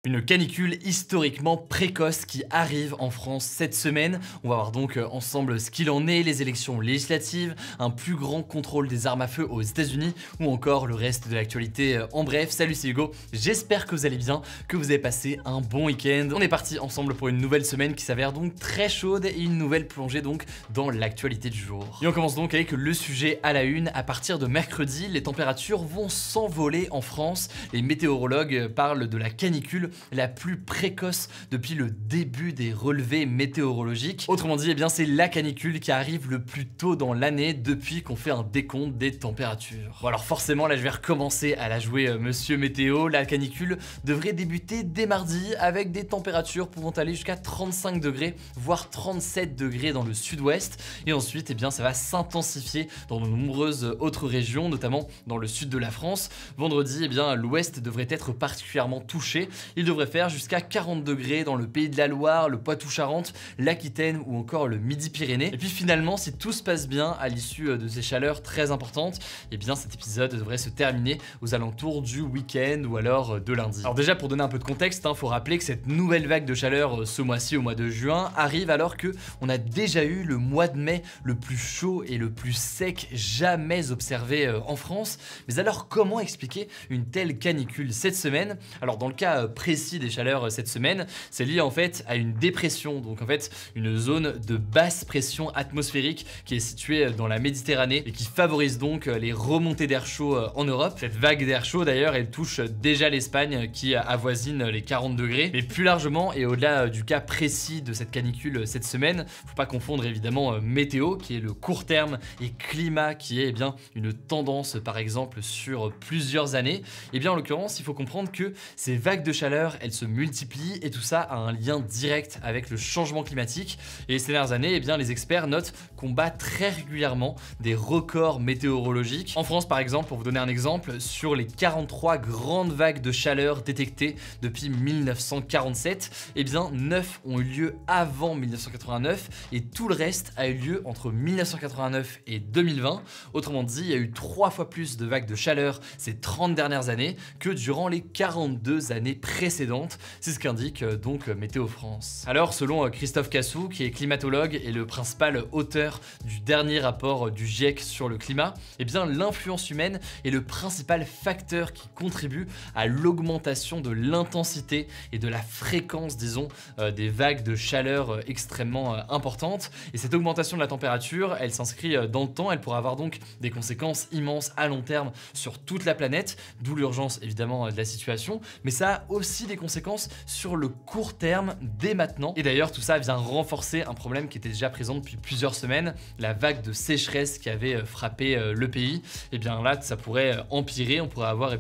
Une canicule historiquement précoce qui arrive en France cette semaine. On va voir donc ensemble ce qu'il en est, les élections législatives, un plus grand contrôle des armes à feu aux États-Unis ou encore le reste de l'actualité en bref. Salut, c'est Hugo, j'espère que vous allez bien, que vous avez passé un bon week-end. On est parti ensemble pour une nouvelle semaine qui s'avère donc très chaude et une nouvelle plongée donc dans l'actualité du jour. Et on commence donc avec le sujet à la une. À partir de mercredi, les températures vont s'envoler en France. Les météorologues parlent de la canicule la plus précoce depuis le début des relevés météorologiques. Autrement dit, c'est la canicule qui arrive le plus tôt dans l'année depuis qu'on fait un décompte des températures. Bon, alors forcément, là je vais recommencer à la jouer Monsieur Météo. La canicule devrait débuter dès mardi avec des températures pouvant aller jusqu'à 35 degrés, voire 37 degrés dans le sud-ouest. Et ensuite, ça va s'intensifier dans de nombreuses autres régions, notamment dans le sud de la France. Vendredi, l'ouest devrait être particulièrement touché. Il devrait faire jusqu'à 40 degrés dans le Pays de la Loire, le Poitou-Charentes, l'Aquitaine ou encore le Midi-Pyrénées. Et puis finalement, si tout se passe bien à l'issue de ces chaleurs très importantes, cet épisode devrait se terminer aux alentours du week-end ou alors de lundi. Alors déjà, pour donner un peu de contexte, faut rappeler que cette nouvelle vague de chaleur ce mois-ci, au mois de juin, arrive alors que on a déjà eu le mois de mai le plus chaud et le plus sec jamais observé en France. Mais alors, comment expliquer une telle canicule cette semaine? Alors dans le cas précis des chaleurs cette semaine, c'est lié en fait à une dépression, donc en fait une zone de basse pression atmosphérique qui est située dans la Méditerranée et qui favorise donc les remontées d'air chaud en Europe. Cette vague d'air chaud d'ailleurs, elle touche déjà l'Espagne qui avoisine les 40 degrés. Mais plus largement et au-delà du cas précis de cette canicule cette semaine, faut pas confondre évidemment météo qui est le court terme et climat qui est une tendance par exemple sur plusieurs années. En l'occurrence, il faut comprendre que ces vagues de chaleur, elles se multiplient et tout ça a un lien direct avec le changement climatique. Et ces dernières années, les experts notent qu'on bat très régulièrement des records météorologiques. En France, par exemple, pour vous donner un exemple, sur les 43 grandes vagues de chaleur détectées depuis 1947, 9 ont eu lieu avant 1989 et tout le reste a eu lieu entre 1989 et 2020. Autrement dit, il y a eu 3 fois plus de vagues de chaleur ces 30 dernières années que durant les 42 années précédentes. C'est ce qu'indique donc Météo France. Alors, selon Christophe Cassou, qui est climatologue et le principal auteur du dernier rapport du GIEC sur le climat, l'influence humaine est le principal facteur qui contribue à l'augmentation de l'intensité et de la fréquence, des vagues de chaleur extrêmement importantes. Et cette augmentation de la température, elle s'inscrit dans le temps, elle pourra avoir donc des conséquences immenses à long terme sur toute la planète, d'où l'urgence évidemment de la situation, mais ça a aussi des conséquences sur le court terme dès maintenant. Et d'ailleurs, tout ça vient renforcer un problème qui était déjà présent depuis plusieurs semaines, la vague de sécheresse qui avait frappé le pays. Là, ça pourrait empirer, on pourrait avoir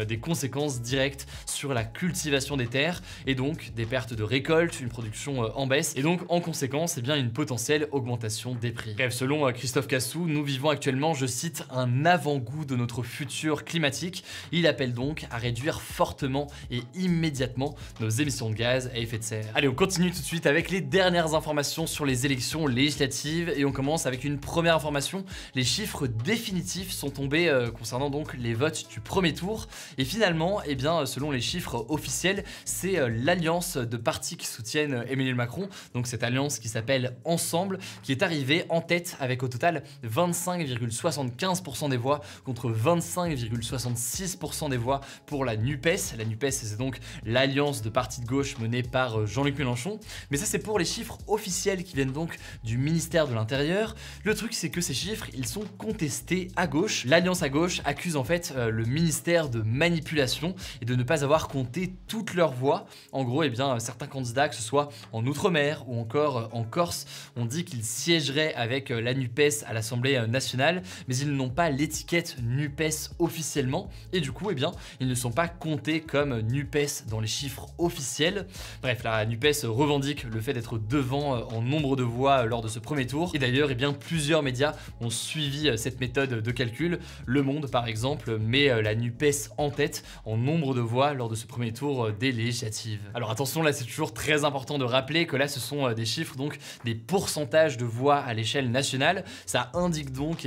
des conséquences directes sur la cultivation des terres et donc des pertes de récolte, une production en baisse et donc en conséquence une potentielle augmentation des prix. Bref, selon Christophe Cassou, nous vivons actuellement, je cite, un avant-goût de notre futur climatique. Il appelle donc à réduire fortement et immédiatement nos émissions de gaz à effet de serre. Allez, on continue tout de suite avec les dernières informations sur les élections législatives et on commence avec une première information. Les chiffres définitifs sont tombés concernant donc les votes du premier tour et finalement, selon les chiffres officiels, c'est l'alliance de partis qui soutiennent Emmanuel Macron, donc cette alliance qui s'appelle Ensemble, qui est arrivée en tête avec au total 25,75% des voix contre 25,66% des voix pour la NUPES. La NUPES, c'est donc l'alliance de partis de gauche menée par Jean-Luc Mélenchon. Mais ça, c'est pour les chiffres officiels qui viennent donc du ministère de l'Intérieur. Le truc, c'est que ces chiffres, ils sont contestés à gauche. L'alliance à gauche accuse en fait le ministère de manipulation et de ne pas avoir compté toutes leurs voix. En gros, certains candidats, que ce soit en Outre-mer ou encore en Corse, ont dit qu'ils siégeraient avec la NUPES à l'Assemblée nationale, mais ils n'ont pas l'étiquette NUPES officiellement et du coup, ils ne sont pas comptés comme NUPES dans les chiffres officiels. Bref, la NUPES revendique le fait d'être devant en nombre de voix lors de ce premier tour. Et d'ailleurs, plusieurs médias ont suivi cette méthode de calcul. Le Monde, par exemple, met la NUPES en tête en nombre de voix lors de ce premier tour des législatives. Alors attention, là, c'est toujours très important de rappeler que là, ce sont des chiffres, donc des pourcentages de voix à l'échelle nationale. Ça indique donc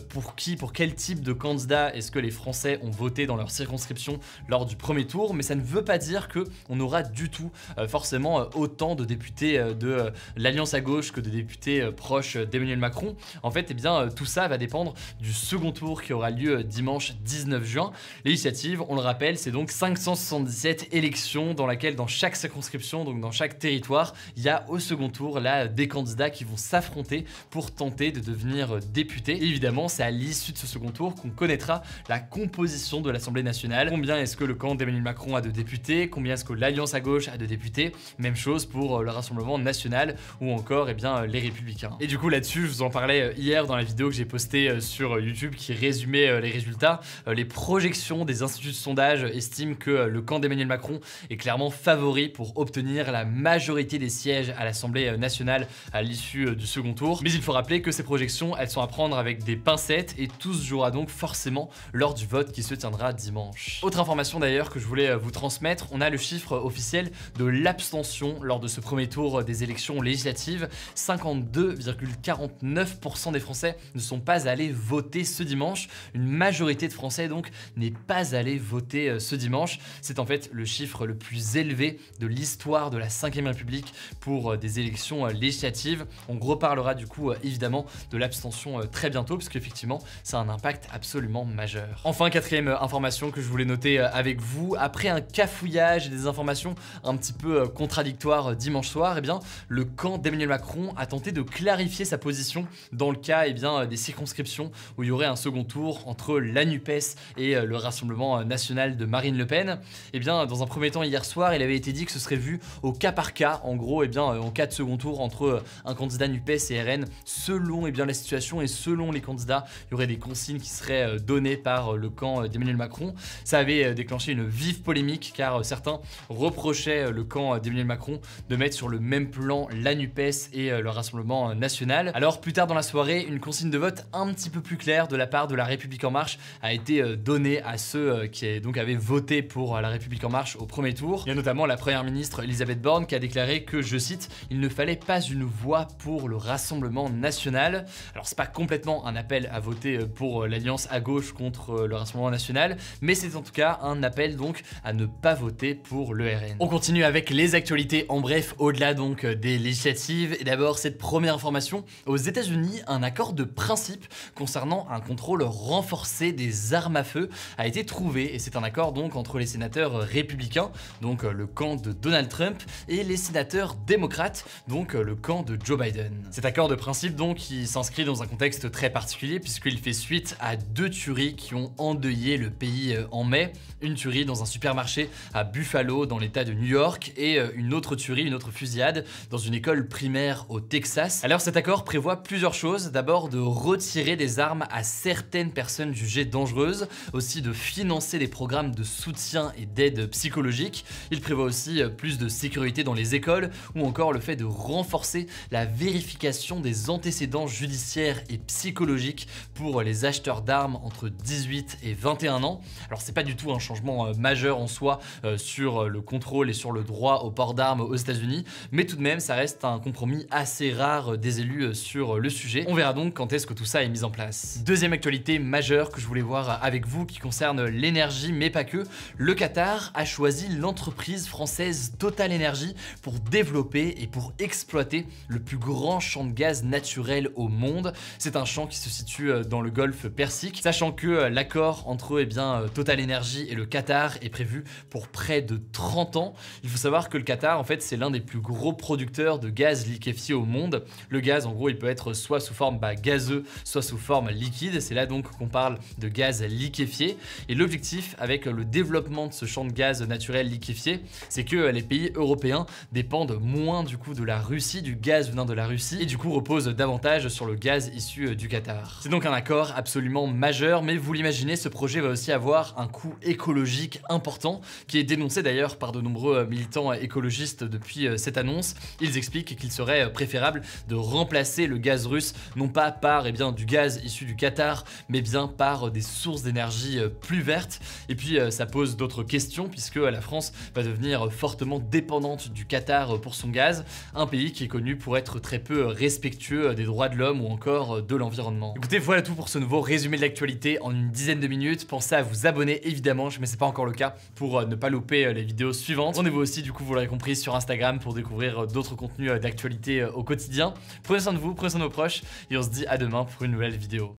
pour quel type de candidat est-ce que les Français ont voté dans leur circonscription lors du premier tour, mais ça ne veut pas dire qu'on aura du tout forcément autant de députés de l'Alliance à gauche que de députés proches d'Emmanuel Macron. En fait, eh bien, tout ça va dépendre du second tour qui aura lieu dimanche 19 juin. Législative, on le rappelle, c'est donc 577 élections dans laquelle dans chaque circonscription, donc dans chaque territoire, il y a au second tour là des candidats qui vont s'affronter pour tenter de devenir députés. Et évidemment, c'est à l'issue de ce second tour qu'on connaîtra la composition de l'Assemblée nationale. Combien est-ce que le camp d'Emmanuel Macron a de députés? Combien est-ce que l'Alliance à gauche a de députés? Même chose pour le Rassemblement national ou encore les Républicains. Et du coup là-dessus, je vous en parlais hier dans la vidéo que j'ai postée sur YouTube qui résumait les résultats. Les projections des instituts de sondage estiment que le camp d'Emmanuel Macron est clairement favori pour obtenir la majorité des sièges à l'Assemblée nationale à l'issue du second tour. Mais il faut rappeler que ces projections, elles sont à prendre avec des pincettes et tout se jouera donc forcément lors du vote qui se tiendra dimanche. Autre information d'ailleurs que je voulais vous transmettre, on a le chiffre officiel de l'abstention lors de ce premier tour des élections législatives. 52,49% des Français ne sont pas allés voter ce dimanche. Une majorité de Français donc n'est pas allé voter ce dimanche. C'est en fait le chiffre le plus élevé de l'histoire de la 5ème République pour des élections législatives. On reparlera du coup évidemment de l'abstention très bientôt parce qu'effectivement ça a un impact absolument majeur. Enfin, quatrième information que je voulais noter avec vous, après un cafouillage et des informations un petit peu contradictoires dimanche soir, eh bien, le camp d'Emmanuel Macron a tenté de clarifier sa position dans le cas des circonscriptions où il y aurait un second tour entre la NUPES et le Rassemblement national de Marine Le Pen. Eh bien, dans un premier temps hier soir, il avait été dit que ce serait vu au cas par cas, en gros, en cas de second tour entre un candidat NUPES et RN, selon la situation et selon les candidats, il y aurait des consignes qui seraient données par le camp d'Emmanuel Macron. Ça avait déclenché une vive polémique car certains reprochaient le camp d'Emmanuel Macron de mettre sur le même plan la NUPES et le Rassemblement national. Alors plus tard dans la soirée, une consigne de vote un petit peu plus claire de la part de la République En Marche a été donnée à ceux qui donc avaient voté pour la République En Marche au premier tour. Il y a notamment la première ministre Elisabeth Borne qui a déclaré que, je cite, il ne fallait pas une voix pour le Rassemblement national. Alors c'est pas complètement un appel à voter pour l'Alliance à gauche contre le Rassemblement national, mais c'est en tout cas un appel donc à ne pas voter pour le RN. On continue avec les actualités en bref au-delà donc des législatives. Et d'abord cette première information, aux États-Unis, un accord de principe concernant un contrôle renforcé des armes à feu a été trouvé et c'est un accord donc entre les sénateurs républicains, donc le camp de Donald Trump, et les sénateurs démocrates, donc le camp de Joe Biden. Cet accord de principe donc qui s'inscrit dans un contexte très particulier puisqu'il fait suite à deux tueries qui ont endeuillé le pays en mai. Une tuerie dans un supermarché à Buffalo dans l'état de New York et une autre tuerie, une autre fusillade dans une école primaire au Texas. Alors cet accord prévoit plusieurs choses. D'abord de retirer des armes à certaines personnes jugées dangereuses, aussi de financer des programmes de soutien et d'aide psychologique. Il prévoit aussi plus de sécurité dans les écoles ou encore le fait de renforcer la vérification des antécédents judiciaires et psychologiques pour les acheteurs d'armes entre 18 et 21 ans. Alors c'est pas du tout un changement majeur en soi sur le contrôle et sur le droit au port d'armes aux États-Unis, mais tout de même ça reste un compromis assez rare des élus sur le sujet. On verra donc quand est-ce que tout ça est mis en place. Deuxième actualité majeure que je voulais voir avec vous qui concerne l'énergie mais pas que, le Qatar a choisi l'entreprise française Total Energy pour développer et pour exploiter le plus grand champ de gaz naturel au monde. C'est un champ qui se situe dans le golfe Persique, sachant que l'accord entre Total Energy et le Qatar est prévu pour près de 30 ans. Il faut savoir que le Qatar en fait c'est l'un des plus gros producteurs de gaz liquéfié au monde. Le gaz en gros il peut être soit sous forme gazeux, soit sous forme liquide. C'est là donc qu'on parle de gaz liquéfié. Et l'objectif avec le développement de ce champ de gaz naturel liquéfié, c'est que les pays européens dépendent moins du coup de la Russie, du gaz venant de la Russie, et du coup reposent davantage sur le gaz issu du Qatar. C'est donc un accord absolument majeur, mais vous l'imaginez, ce projet va aussi avoir un coût écologique important, qui est dénoncé d'ailleurs par de nombreux militants écologistes depuis cette annonce. Ils expliquent qu'il serait préférable de remplacer le gaz russe, non pas par du gaz issu du Qatar, mais bien par des sources d'énergie plus vertes. Et puis ça pose d'autres questions, puisque la France va devenir fortement dépendante du Qatar pour son gaz, un pays qui est connu pour être très peu respectueux des droits de l'homme ou encore de l'environnement. Écoutez, voilà tout pour ce nouveau résumé de l'actualité en une dizaine de minutes. Pensez à vous abonner évidemment, mais c'est pas encore le cas, pour pour ne pas louper les vidéos suivantes. Rendez-vous aussi du coup, vous l'aurez compris, sur Instagram pour découvrir d'autres contenus d'actualité au quotidien. Prenez soin de vous, prenez soin de vos proches et on se dit à demain pour une nouvelle vidéo.